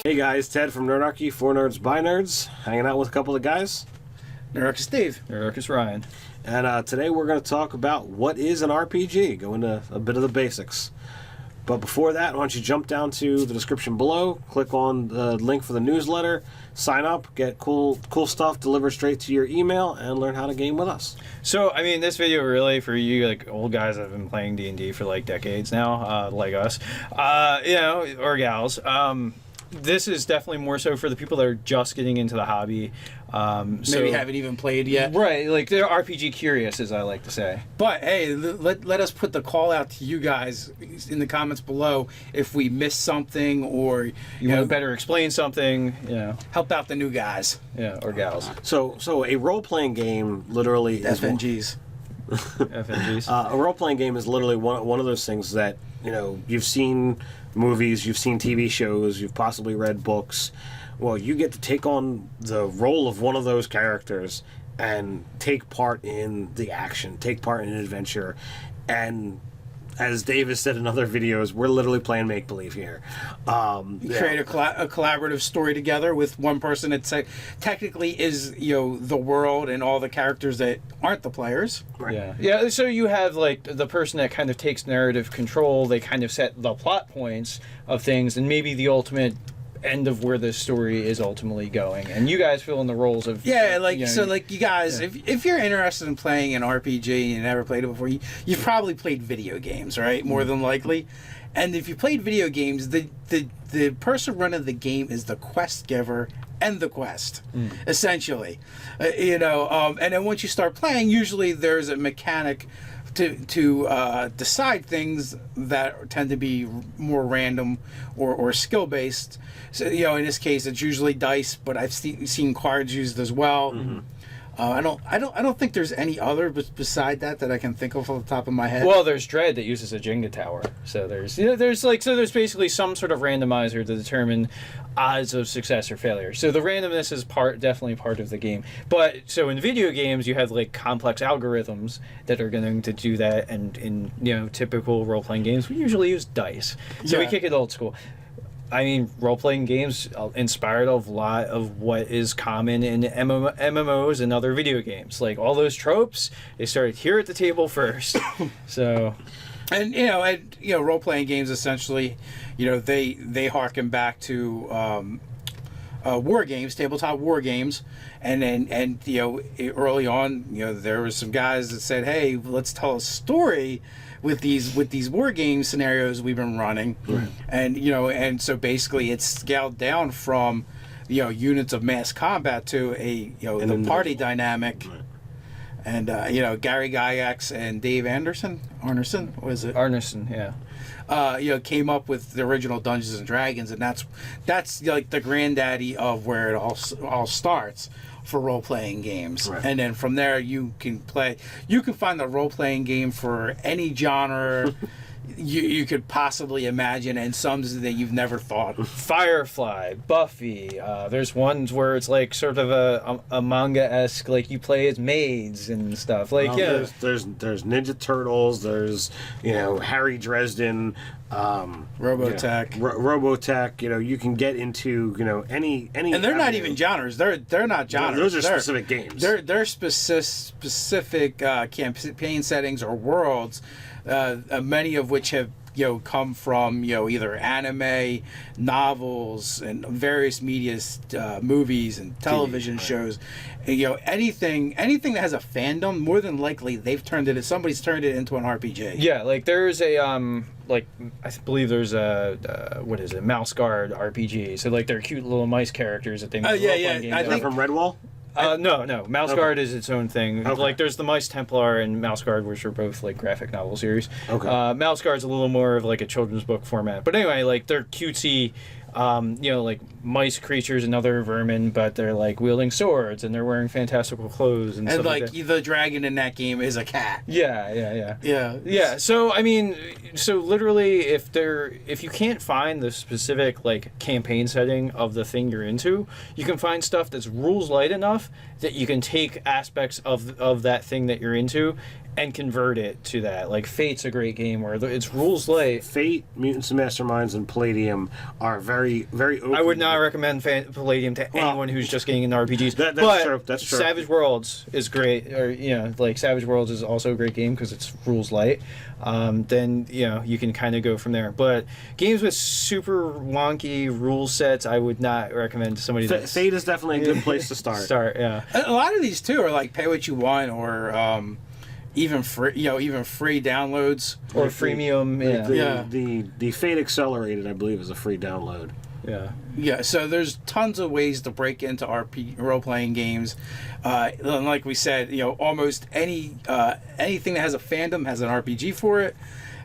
Hey guys, Ted from Nerdarchy, for Nerds by Nerds, hanging out with a couple of guys. Nerdarchy Steve. Nerdarchy Ryan. And today we're going to talk about what is an RPG, go into a bit of the basics. But before that, why don't you jump down to the description below, click on the link for the newsletter, sign up, get cool stuff delivered straight to your email, and learn how to game with us. So, I mean, this video really for you, like old guys that have been playing D&D for like decades now, like us, or gals. This is definitely more so for the people that are just getting into the hobby. Maybe haven't even played yet. Right, like they're RPG curious, as I like to say. But hey, let us put the call out to you guys in the comments below if we missed something or you want to better explain something. Help out the new guys. Yeah, or gals. So a role-playing game literally is FNGs. FNGs. A role-playing game is literally one of those things that, you've seen movies, you've seen TV shows, you've possibly read books. Well, you get to take on the role of one of those characters and take part in the action, take part in an adventure. And as Dave has said in other videos, we're literally playing make-believe here. Create a collaborative story together with one person that technically is, the world and all the characters that aren't the players. Right. Yeah. So you have like the person that kind of takes narrative control. They kind of set the plot points of things and maybe the ultimate end of where this story is ultimately going, and you guys fill in the roles of you guys, if you're interested in playing an RPG and you never played it before, you've probably played video games, right? More than likely. And if you played video games, the person running the game is the quest giver and the quest, essentially. And then once you start playing, usually there's a mechanic to decide things that tend to be more random or skill based. So in this case, it's usually dice, but I've seen cards used as well. Mm-hmm. I don't think there's any other beside that I can think of off the top of my head. Well, there's Dread that uses a Jenga tower. So there's there's basically some sort of randomizer to determine odds of success or failure. So the randomness is definitely part of the game. But so in video games, you have like complex algorithms that are going to do that, and in typical role playing games, we usually use dice. So we kick it old school. I mean, role-playing games inspired a lot of what is common in MMOs and other video games. Like, all those tropes, they started here at the table first. So... And, role-playing games, essentially, they harken back to war games, tabletop war games. And early on, there were some guys that said, hey, let's tell a story with these war game scenarios we've been running. Right. And so basically it's scaled down from units of mass combat to the party dynamic. Right. And Gary Gygax and Dave Arneson, yeah. Came up with the original Dungeons and Dragons, and that's like the granddaddy of where it all starts for role-playing games. Right. And then from there you can find the role-playing game for any genre you could possibly imagine, and some that you've never thought. Firefly, Buffy, there's ones where it's like sort of a manga-esque, like you play as maids and stuff. Like there's Ninja Turtles, there's Harry Dresden, Robotech. Robotech, you can get into any and they're not even genres. They're not genres. Those are specific games. They're specific campaign settings or worlds, many of which have come from either anime, novels, and various media, movies and television shows. Anything that has a fandom, more than likely somebody's turned it into an RPG. Yeah, like there's a I believe there's a what is it, Mouse Guard RPG. So like they're cute little mice characters that they make. I think from Redwall. No. Mouse Guard is its own thing. Okay. Like, there's the Mice Templar and Mouse Guard, which are both, like, graphic novel series. Okay. Mouse Guard's a little more of, like, a children's book format. But anyway, like, they're cutesy, like, mice creatures and other vermin, but they're, like, wielding swords, and they're wearing fantastical clothes and stuff like that. The dragon in that game is a cat. Yeah. So, I mean, literally, if you can't find the specific, like, campaign setting of the thing you're into, you can find stuff that's rules light enough that you can take aspects of that thing that you're into and convert it to that. Like Fate's a great game where it's rules light. Fate, Mutants and Masterminds, and Palladium are very, very open. I would not recommend Palladium to anyone who's just getting into RPGs. That's but true. That's true. Savage Worlds is great, or like Savage Worlds is also a great game because it's rules light. Then you can kind of go from there. But games with super wonky rule sets, I would not recommend to somebody. Fate is definitely a good place to start. Yeah. A lot of these too are like pay what you want, or even free downloads Or freemium. The Fate Accelerated, I believe, is a free download. Yeah. Yeah, so there's tons of ways to break into role-playing games. Like we said, almost anything that has a fandom has an RPG for it.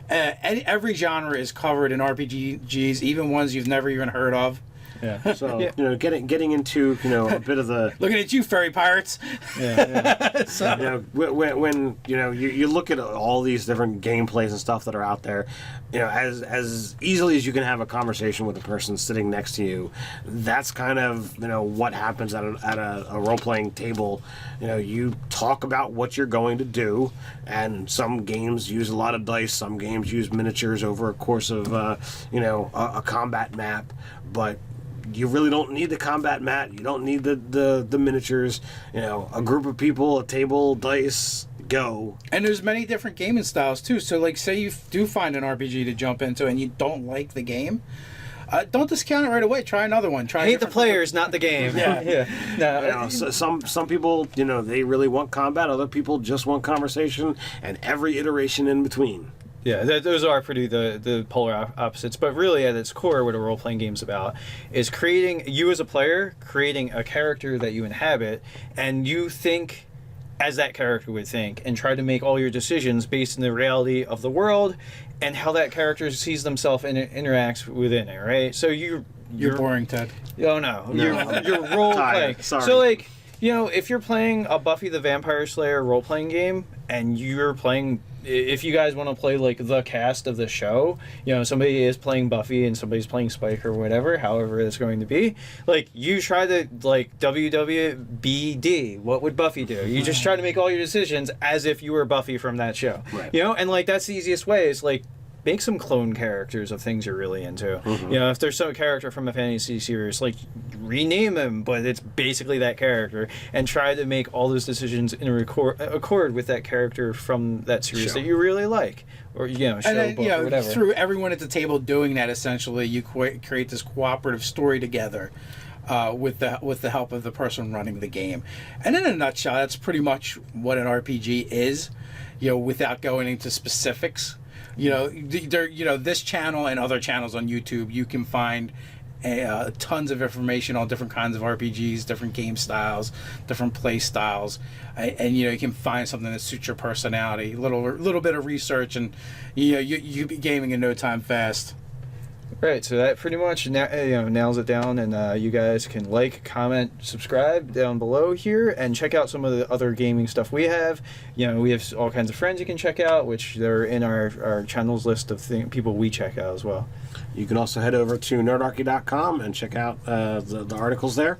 Every genre is covered in RPGs, even ones you've never even heard of. Yeah. So getting into a bit of the looking at you, fairy pirates. Yeah. So, when you look at all these different gameplays and stuff that are out there, as easily as you can have a conversation with a person sitting next to you, that's kind of what happens at a role playing table. You talk about what you're going to do, and some games use a lot of dice, some games use miniatures over a course of a combat map, but you really don't need the combat mat. You don't need the miniatures. A group of people, a table, dice, go. And there's many different gaming styles too. So, like, say you do find an RPG to jump into and you don't like the game, don't discount it right away. Try another one. Hate the players, not the game. Yeah. No. So some people, they really want combat. Other people just want conversation, and every iteration in between. Yeah, those are pretty the polar opposites. But really, at its core, what a role-playing game's about is creating, you as a player, creating a character that you inhabit, and you think as that character would think, and try to make all your decisions based on the reality of the world and how that character sees themselves and interacts within it, right? So you're boring, Ted. Oh, no. You're role-playing. Sorry. So, like, if you're playing a Buffy the Vampire Slayer role-playing game, and you're playing, if you guys want to play like the cast of the show, somebody is playing Buffy and somebody's playing Spike or whatever, however it's going to be, like, you try to, like, WWBD, what would Buffy do? You just try to make all your decisions as if you were Buffy from that show. Right. And like that's the easiest way is like make some clone characters of things you're really into. Mm-hmm. If there's some character from a fantasy series, like, rename him, but it's basically that character, and try to make all those decisions in accord with that character from that series that you really like, or show, And then, book, or whatever. through everyone at the table doing that, essentially, you create this cooperative story together. With the help of the person running the game, and in a nutshell, that's pretty much what an RPG is. Without going into specifics, this channel and other channels on YouTube, you can find tons of information on different kinds of RPGs, different game styles, different play styles, and you can find something that suits your personality. Little bit of research, and you be gaming in no time fast. Right, so that pretty much nails it down, and you guys can like, comment, subscribe down below here, and check out some of the other gaming stuff we have. We have all kinds of friends you can check out, which they're in our channels list of people we check out as well. You can also head over to nerdarchy.com and check out the articles there.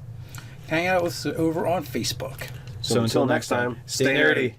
Hang out with us over on Facebook. So until next time, stay nerdy.